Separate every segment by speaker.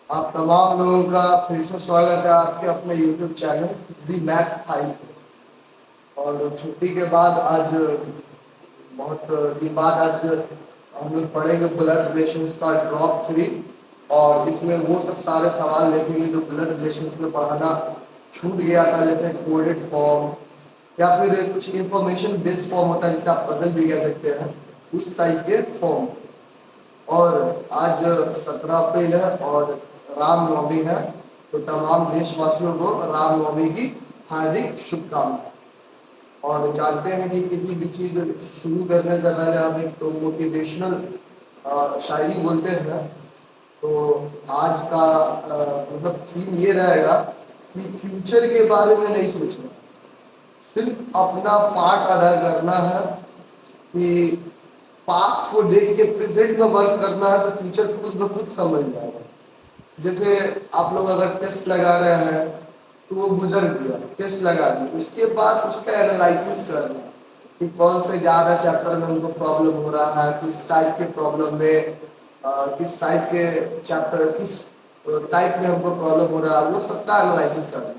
Speaker 1: आप तमाम लोगों का फिर से स्वागत है आपके अपने YouTube चैनल दी मैथ फाइल पे। और छुट्टी के बाद आज बहुत दिन बाद आज हम लोग पढ़ेंगे ब्लड रिलेशंस का ड्रॉप 3। और इसमें वो सब सारे सवाल देखेंगे जो ब्लड रिलेशंस में पढ़ाना छूट गया था, जैसे कोडेड फॉर्म या फिर कुछ इंफॉर्मेशन बेस्ड फॉर्म होता है जिसे आप पजल भी कह सकते हैं, उस टाइप के फॉर्म। और आज 17 अप्रैल है और रामनवमी है, तो तमाम देशवासियों को रामनवमी की हार्दिक शुभकामनाएं। और जानते हैं कि किसी भी चीज शुरू करने से पहले हम एक तो मोटिवेशनल शायरी बोलते हैं। तो आज का मतलब थीम ये रहेगा कि फ्यूचर के बारे में नहीं सोचना, सिर्फ अपना पार्ट अदा करना है। कि पास्ट को देख के प्रेजेंट में वर्क करना है तो फ्यूचर खुद ब खुद समझ जाएगा। जैसे आप लोग अगर टेस्ट लगा रहे हैं तो वो गुजर गया, टेस्ट लगा दिया, उसके बाद उसका एनालिसिस करना कि कौन से ज़्यादा चैप्टर में उनको प्रॉब्लम हो रहा है, किस टाइप के प्रॉब्लम में, किस टाइप के चैप्टर, किस टाइप में हमको प्रॉब्लम हो रहा है, वो सबका एनालिसिस करना है।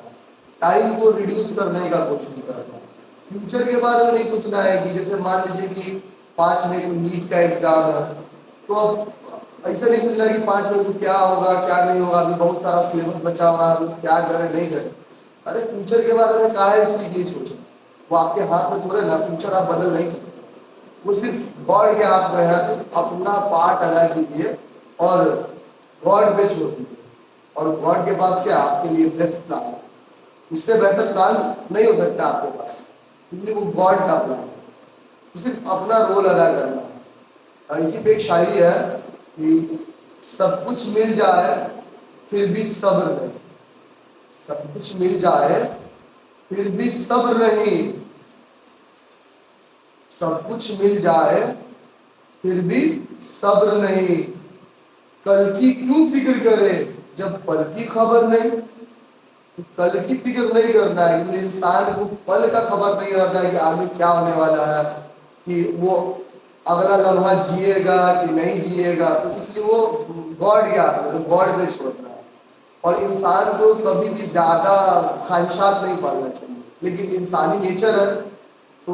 Speaker 1: टाइम को रिड्यूस करने का कोशिश करना है। फ्यूचर के बारे में नहीं सोचना है कि जैसे मान लीजिए कि 5 मई को नीट का एग्जाम है, तो अब ऐसा नहीं सोचना कि 5 मई को क्या होगा क्या नहीं होगा, अभी बहुत सारा सिलेबस बचा हुआ है, क्या करें नहीं करें। अरे फ्यूचर के बारे में कहा है उसके लिए सोचना, वो आपके हाथ में थोड़े ना, फ्यूचर आप बदल नहीं सकते, वो सिर्फ गॉड के हाथ में है। सिर्फ अपना पार्ट अदा कीजिए और गॉड पे छोड़ दीजिए। और गॉड के पास क्या आपके लिए बेस्ट प्लान है, उससे बेहतर प्लान नहीं हो सकता आपके पास, क्योंकि वो गॉड का प्लान है। तो सिर्फ अपना रोल अदा करना है। इसी पे एक शायरी है कि सब कुछ मिल जाए फिर भी सब्र नहीं, सब कुछ मिल जाए फिर भी सब्र नहीं, सब कुछ मिल जाए फिर भी सब्र नहीं, कल की क्यों फिक्र करे जब पल की खबर नहीं। तो कल की फिक्र नहीं करना है, क्योंकि इंसान को पल का खबर नहीं रहता है कि आगे क्या होने वाला है, कि वो अगला लम्हा जिएगा कि नहीं जिएगा। तो इसलिए वो गॉड के हाथ में, तो गॉड पे छोड़ना है। और इंसान को कभी भी ज्यादा ख्वाहिशात नहीं पालना चाहिए, लेकिन इंसानी नेचर है। तो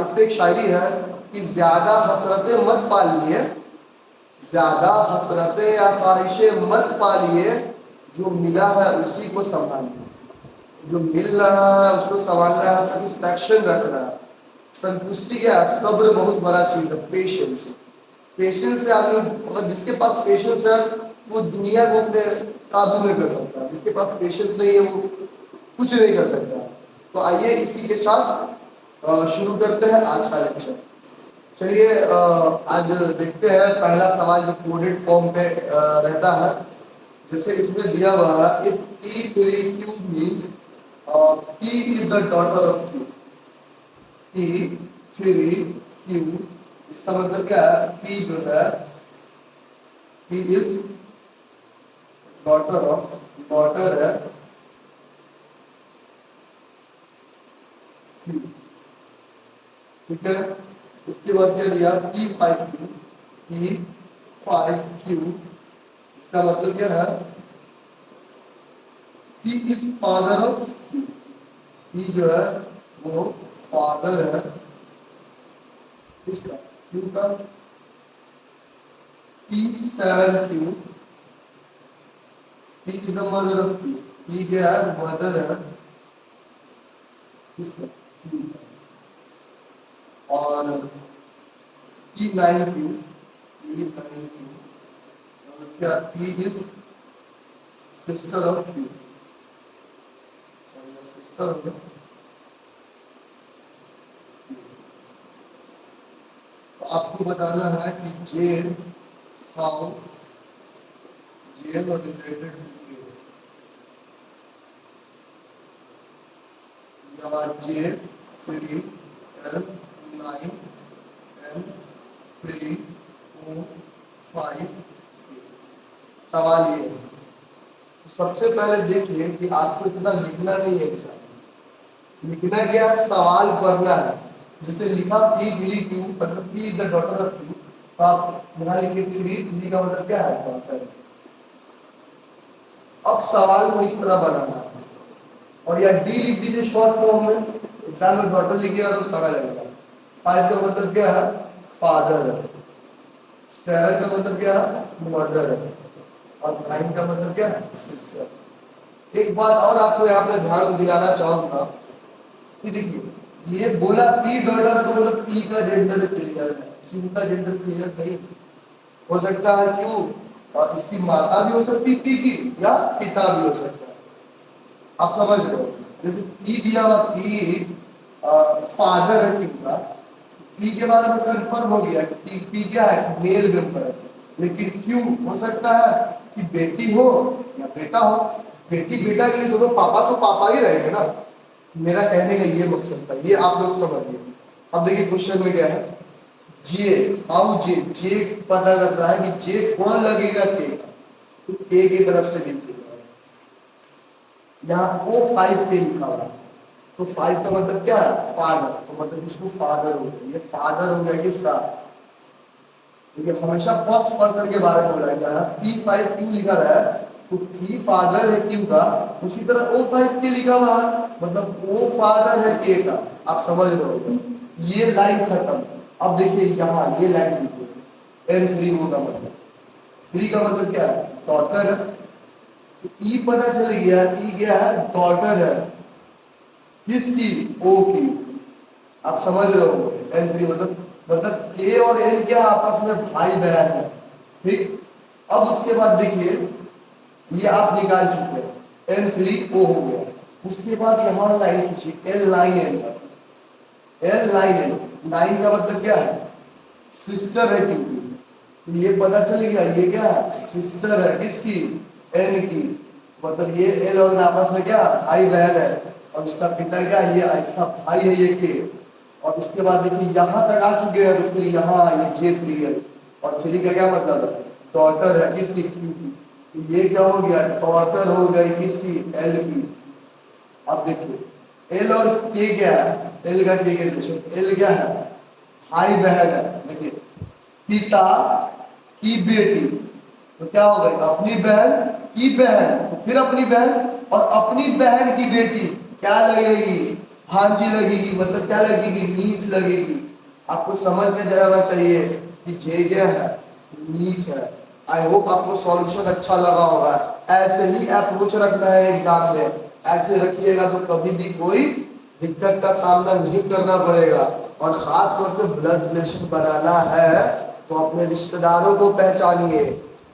Speaker 1: इस पे एक शायरी है कि ज्यादा हसरतें मत पालिए, ज्यादा हसरतें या ख्वाहिशें मत पालिए, जो मिला है उसी को संभालिए। जो मिल रहा है उसको संभालना है, सेटिस्फैक्शन रखना है, संतुष्टि क्या है, सब्र बहुत बड़ा चीज है, पेशेंस। पेशेंस से आदमी, अगर जिसके पास पेशेंस है वो दुनिया को अपने काबू में कर सकता है, जिसके पास पेशेंस नहीं है वो कुछ नहीं कर सकता। तो आइए इसी के साथ शुरू करते हैं आज का लेक्चर। चलिए आज देखते हैं पहला सवाल जो कोडेड फॉर्म पे रहता है। जैसे इसमें दिया हुआ है, if P3Q means P is the daughter of Q। P3Q इसका मतलब क्या है, P जो है P इज डॉटर है Q, ठीक है। उसके बाद क्या दिया, P5Q इसका मतलब क्या है, P is father of Q। P जो है वो फादर है इसका, Q का। P7Q, P is the mother of Q। P क्या है, मदर है इसका, Q का। और P9Q, P9Q मतलब क्या, P is sister of Q, sister होगा। तो आपको बताना है कि J how J related to K, या J3L9N3O5। सवाल ये है, तो सबसे पहले देखिए कि आपको इतना लिखना नहीं है एग्जाम, लिखना क्या है, सवाल करना है। जैसे लिखा P3Q मतलब P is the daughter of Q, तो आप यहाँ लिखिए 3 का मतलब क्या है, डॉटर। अब सवाल को इस तरह बनाना है, और या डी लिख दीजिए शॉर्ट फॉर्म में, एग्जाम में डॉटर लिखिएगा तो समय लगेगा। 5 का मतलब क्या है? फादर। 7 का मतलब क्या है? मदर। और 9 का मतलब क्या है? सिस्टर। एक बात और आपको यहाँ पे ध्यान दिलाना चाहूंगा कि देखिए ये बोला पी डॉटर है तो मतलब पी का जेंडर क्लियर है, क्यू का जेंडर क्लियर नहीं हो सकता है। क्यों? इसकी माता भी हो सकती है पी की, या पिता भी हो सकता है। आप समझ रहे हो? जैसे पी दिया हुआ पी फादर है क्यू का, पी के बारे में कंफर्म हो गया कि पी क्या है? मेल मेंबर है। लेकिन क्यू हो सकता है कि बेटी हो या बेटा हो। बेटी बेटा के लिए दोनों पापा तो पापा ही रहेंगे ना। मेरा कहने का ये मकसद था, ये आप लोग समझिए। अब देखिए क्वेश्चन में क्या है, जे हाउ जे, जे पता कर रहा है कि जे कौन लगेगा के का, तो के की तरफ से लिखिएगा। यहाँ O5 के लिखा हुआ है, तो 5 का मतलब क्या है? फादर। तो मतलब इसको फादर हो गया, ये फादर हो गया किसका? क्योंकि हमेशा फर्स्ट पर्सन के बारे में बोला जा रहा है। P5 क्यों लिखा रहा है? तो P फादर है क्यू का, उसी तरह O5 के लिखा हुआ है, मतलब O फादर है के का। आप समझ रहे हो? ये लाइन खत्म। अब देखिए यहाँ ये लाइन लिखिए, N3 होगा मतलब 3 का मतलब क्या है? डॉटर है। तो ई पता चल गया, ई क्या है? डॉटर है किसकी? ओ की। आप समझ रहे हो? N3 मतलब के और एन क्या आपस में भाई बहन है। ठीक, अब उसके बाद देखिए ये आप निकाल चुके हैं, N3 O हो गया। उसके बाद यहाँ लाइन खींचिए, L line N, L line N. 9 का मतलब क्या है? सिस्टर है क्योंकि, तो ये पता चल गया ये क्या है? सिस्टर है किसकी? एन की। मतलब ये एल और आपस में क्या? भाई बहन है। और उसका पिता क्या है? ये इसका भाई है ये के। और उसके बाद देखिए यहाँ तक आ चुके हैं, तो फिर यहाँ ये J3 है। और 3 का क्या मतलब है? डॉटर है किसकी? क्यू की। तो ये क्या हो गया? डॉटर हो गई किसकी? एल की। अब देखिए एल और के क्या है? एल का के रिलेशन, एल क्या है? भाई बहन है। देखिए पिता की बेटी, तो क्या हो गई? अपनी बहन की बहन, तो फिर अपनी बहन, और अपनी बहन की बेटी क्या लगेगी? भांजी लगेगी। मतलब क्या लगेगी? नीस लगेगी। आपको समझ में जाना चाहिए कि जे क्या है? नीस है। आई होप आपको सॉल्यूशन अच्छा लगा होगा। ऐसे ही अप्रोच रखना है एग्जाम में, ऐसे रखिएगा तो कभी भी कोई दिक्कत का सामना नहीं करना पड़ेगा। और खास तौर से ब्लड रिलेशन बनाना है तो अपने रिश्तेदारों को पहचानिए।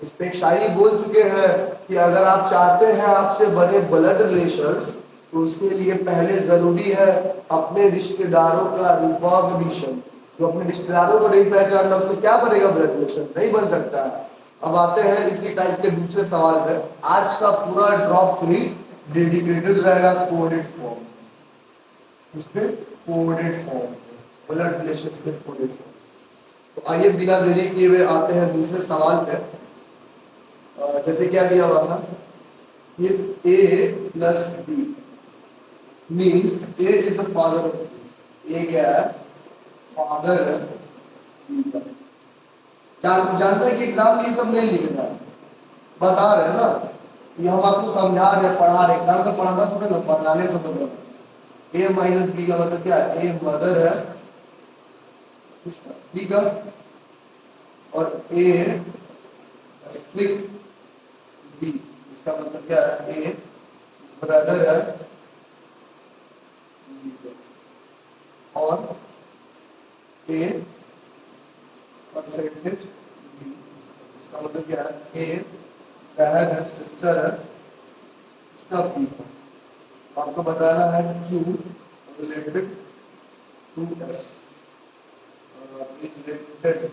Speaker 1: इस पे एक शायरी बोल चुके हैं कि अगर आप चाहते हैं आपसे बने ब्लड रिलेशंस, तो उसके लिए पहले जरूरी है अपने रिश्तेदारों का रिकॉग्निशन। जो अपने रिश्तेदारों को नहीं पहचानना उससे क्या बनेगा ब्लड रिलेशन? नहीं बन सकता। अब आते हैं इसी टाइप के दूसरे सवाल पे। आज का पूरा ड्रॉप 3 डेडिकेटेड रहेगा कोडेड फॉर्म, इस पे कोडेड फॉर्म, ब्लड रिलेशंस के कोडेड फॉर्म। तो आइए बिना देरी किए हुए आते हैं दूसरे सवाल पे। जैसे क्या दिया हुआ था, if A plus B means A is the father of B, A क्या है? फादर है B का। जानते हैं कि एग्जाम में ये सब नहीं लिखना है, बता रहे हैं ना, ये हम आपको समझा रहे पढ़ा रहे। एग्जाम में पढ़ाना थोड़ा ना, बताने से मतलब। A माइनस बी का मतलब क्या है? A मदर है इसका B का, और A स्ट्रिक्ट B, इसका मतलब क्या है? A ब्रदर है B का, और A परसेंटेज B, इसका मतलब क्या है? A बहन है, सिस्टर है इसका B का। आपको बताना है Q related to S, related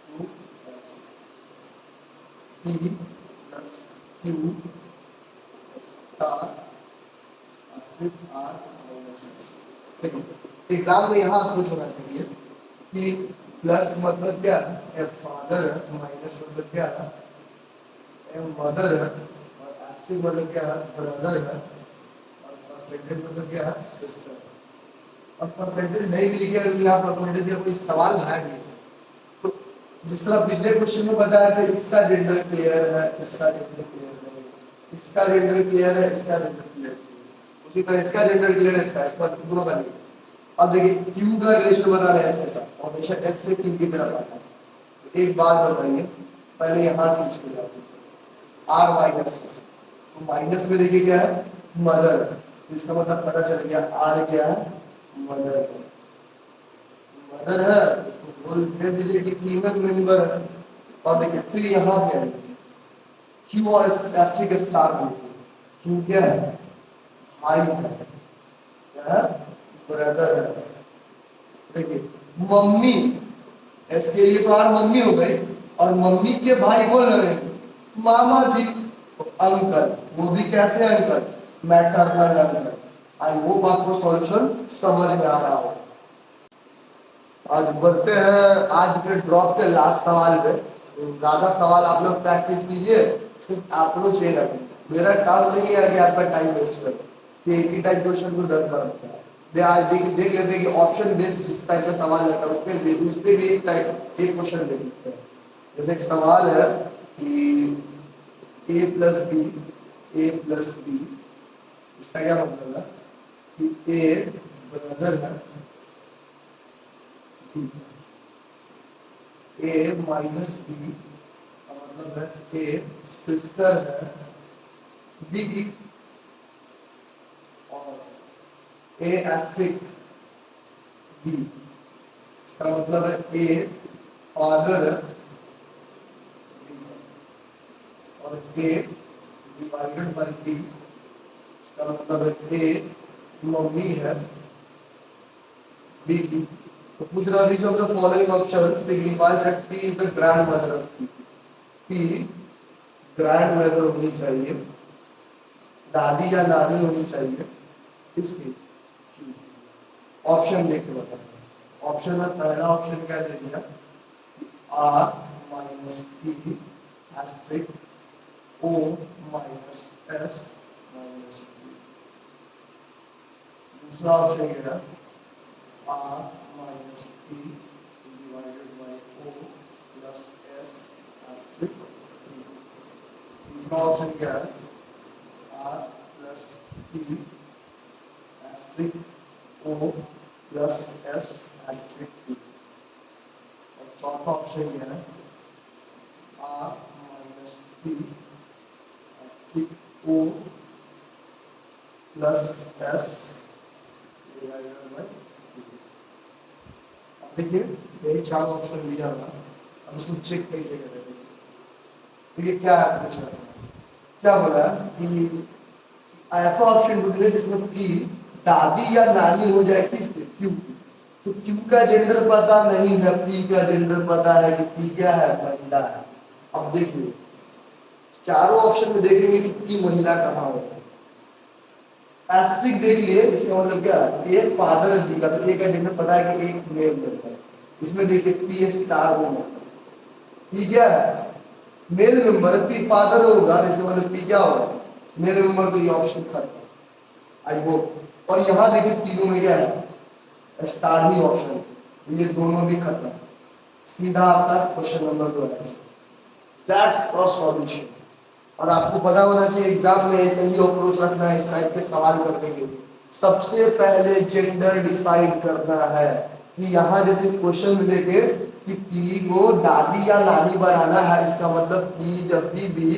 Speaker 1: to S, P plus Q star asterisk R minus S। देखो एग्जाम में यहाँ कुछ होना चाहिए कि प्लस मतलब क्या है? ए फादर है, माइनस मतलब क्या है? ए मदर है, और अस्ट्रिक मतलब क्या है? ब्रदर है, और परसेंटेज मतलब क्या है? सिस्टर। अब परसेंटेज नहीं भी लिखे, यहाँ परसेंटेज का कोई सवाल है नहीं। तो जिस तरह पिछले क्वेश्चन में बताया था इसका जेंडर क्लियर है, इसका जेंडर क्लियर नहीं, इसका जेंडर क्लियर है, इसका जेंडर क्लियर है, उसी तरह इसका जेंडर क्लियर है, इसका दोनों का नहीं। अब देखिए क्यू का रिलेशन बना रहे हैं इसके साथ, हमेशा एस से क्यू की तरफ आता है। तो एक बात बताइए, पहले यहाँ खींच के जाओ आर माइनस एस, तो माइनस में देखिए क्या है, मदर, इसका मतलब पता चल गया आर क्या है, मदर है। मदर है उसको बोल दे दीजिए कि फीमेल मेंबर है। और देखिए फिर यहाँ से आएंगे क्यू और एस्ट्रिक स्टार में, क्यू क्या है, भाई है, क्या है, ब्रदर है। देखिए मम्मी, एस के लिए तो आर मम्मी हो गई, और मम्मी के भाई बोल रहे हैं मामा जी, तो अंकल, वो भी कैसे uncle, maternal uncle. I hope आपको सॉल्यूशन समझ में आ रहा हो। आज बढ़ते हैं आज के ड्रॉप के लास्ट सवाल पे। ज्यादा सवाल आप लोग प्रैक्टिस कीजिए, सिर्फ आप लोग चेक रखें, मेरा काम नहीं है कि आपका टाइम वेस्ट करें कि एक ही टाइप क्वेश्चन को 10 बार होता है। आज देख लेते हैं कि ऑप्शन बेस्ड जिस टाइप का सवाल रहता है उस पे भी एक टाइप एक क्वेश्चन देख लेते हैं। जैसे एक सवाल है कि ए प्लस बी, इसका क्या मतलब है कि ए ब्रदर है, ए माइनस बी का मतलब है ए सिस्टर है बी की, और ए एस्ट्रिक बी इसका मतलब है ए फादर है बी का, और ए डिवाइडेड बाय बी इसका मतलब है ए मम्मी है बी की। तो पूछ रहा है of the following option signifies that P is the grandmother of P. P grandmother होनी चाहिए, दादी या नानी होनी चाहिए इसकी। ऑप्शन देख के बताओ, ऑप्शन में पहला ऑप्शन क्या दे दिया, R minus P asterisk O minus S minus P. दूसरा ऑप्शन क्या है, R minus P divided by O plus S asterisk P. तीसरा ऑप्शन क्या है, R plus P asterisk O plus S asterisk P. और चौथा ऑप्शन क्या है, R minus P asterisk O plus S divided by P. अब देखिए ये चार ऑप्शन दिया हुआ, अब इसको चेक कैसे करेंगे। तो ये क्या है, पूछ रहा है क्या बोला कि ऐसा ऑप्शन ढूंढिए जिसमें पी दादी या नानी हो जाए किसके, क्यू की। तो क्यू का जेंडर पता नहीं है, पी का जेंडर पता है कि पी क्या है, महिला है। अब देखिए चारों ऑप्शन में देखेंगे कि पी महिला कहाँ होगा। एस्ट्रिक देख लिए, इसका मतलब क्या है, ए फादर है बी का, तो ए का जेंडर पता है कि एक मेल होता है। इसमें देखिए पी स्टार में पी क्या है, मेल मेंबर, पी फादर होगा, इसका मतलब पी क्या होगा, मेल मेंबर। तो ये ऑप्शन खत्म, आई होप। और यहाँ देखिए तीनों में क्या है, स्टार ही ऑप्शन, ये दोनों भी खत्म। सीधा आपका क्वेश्चन नंबर 2 है, दैट्स अ सॉल्यूशन। और आपको पता होना चाहिए एग्जाम में सही अप्रोच रखना है इस टाइप के सवाल करने के लिए। सबसे पहले जेंडर डिसाइड करना है कि यहाँ जैसे इस क्वेश्चन में देखे कि पी को दादी या नानी बनाना है, इसका मतलब पी जब भी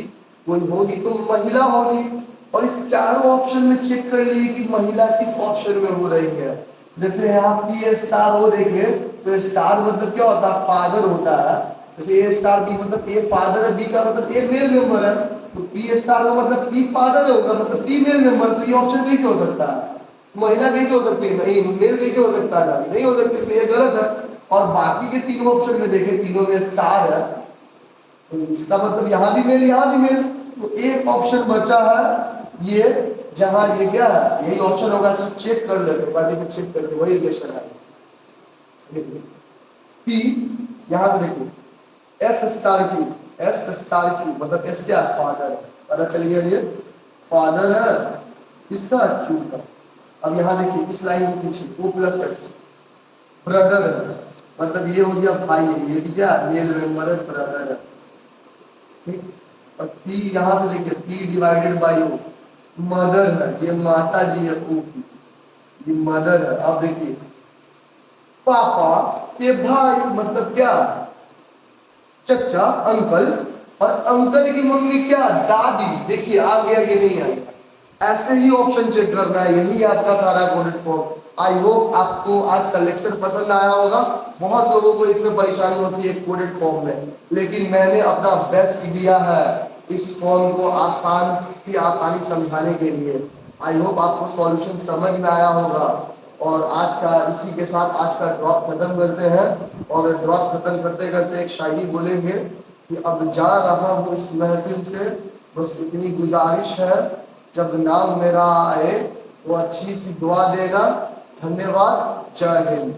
Speaker 1: कोई होगी तो महिला होगी। और इस चारों ऑप्शन में चेक कर लिए कि महिला किस ऑप्शन में हो रही है। जैसे यहाँ पी स्टार हो देखे तो स्टार मतलब क्या होता है, फादर होता है। जैसे ए स्टार बी मतलब ए फादर है, बी का मतलब ए मेल मेंबर है, तो पी स्टार का मतलब पी फादर होगा, मतलब पी मेल मेंबर। तो ये ऑप्शन कैसे हो सकता है, महिला कैसे हो सकती है, नहीं मेल कैसे हो सकता है, नहीं हो सकती, इसलिए ये गलत है। और बाकी के तीनों ऑप्शन में देखें, तीनों में स्टार है, तो इसका मतलब यहाँ भी मेल यहाँ भी मेल। तो एक ऑप्शन बचा है ये, जहां ये क्या है, यही ऑप्शन होगा। सब चेक कर लेते, पार्टी पे चेक करके वही रिलेशन है। पी यहां से देखिए S star Q, S star Q मतलब एस क्या, फादर, पता चल गया ये फादर है इसका, क्यू का। अब यहाँ देखिए इस लाइन को खींचिए, ओ प्लस एस ब्रदर है, मतलब ये हो गया भाई है, ये भी क्या मेल मेंबर है, ब्रदर है, ठीक। और पी यहाँ से देखिए P divided by O, mother है, ये माता जी है ओ की, ये मदर है। अब देखिए पापा के भाई मतलब क्या, चचा अंकल, और अंकल की मम्मी क्या, दादी। देखिए आ गया कि नहीं आया, ऐसे ही ऑप्शन चेक करना है, यही है आपका सारा कोडेड फॉर्म। आई होप आपको आज का लेक्चर पसंद आया होगा। बहुत लोगों को इसमें परेशानी होती है कोडेड फॉर्म में, लेकिन मैंने अपना बेस्ट दिया है इस फॉर्म को आसान से आसानी समझाने के लिए। आई होप आपको सॉल्यूशन समझ में आया होगा। और आज का इसी के साथ आज का ड्रॉप खत्म करते हैं, और ड्रॉप खत्म करते करते एक शायरी बोलेंगे कि अब जा रहा हूँ इस महफिल से, बस इतनी गुजारिश है, जब नाम मेरा आए तो अच्छी सी दुआ देना। धन्यवाद, जय हिंद।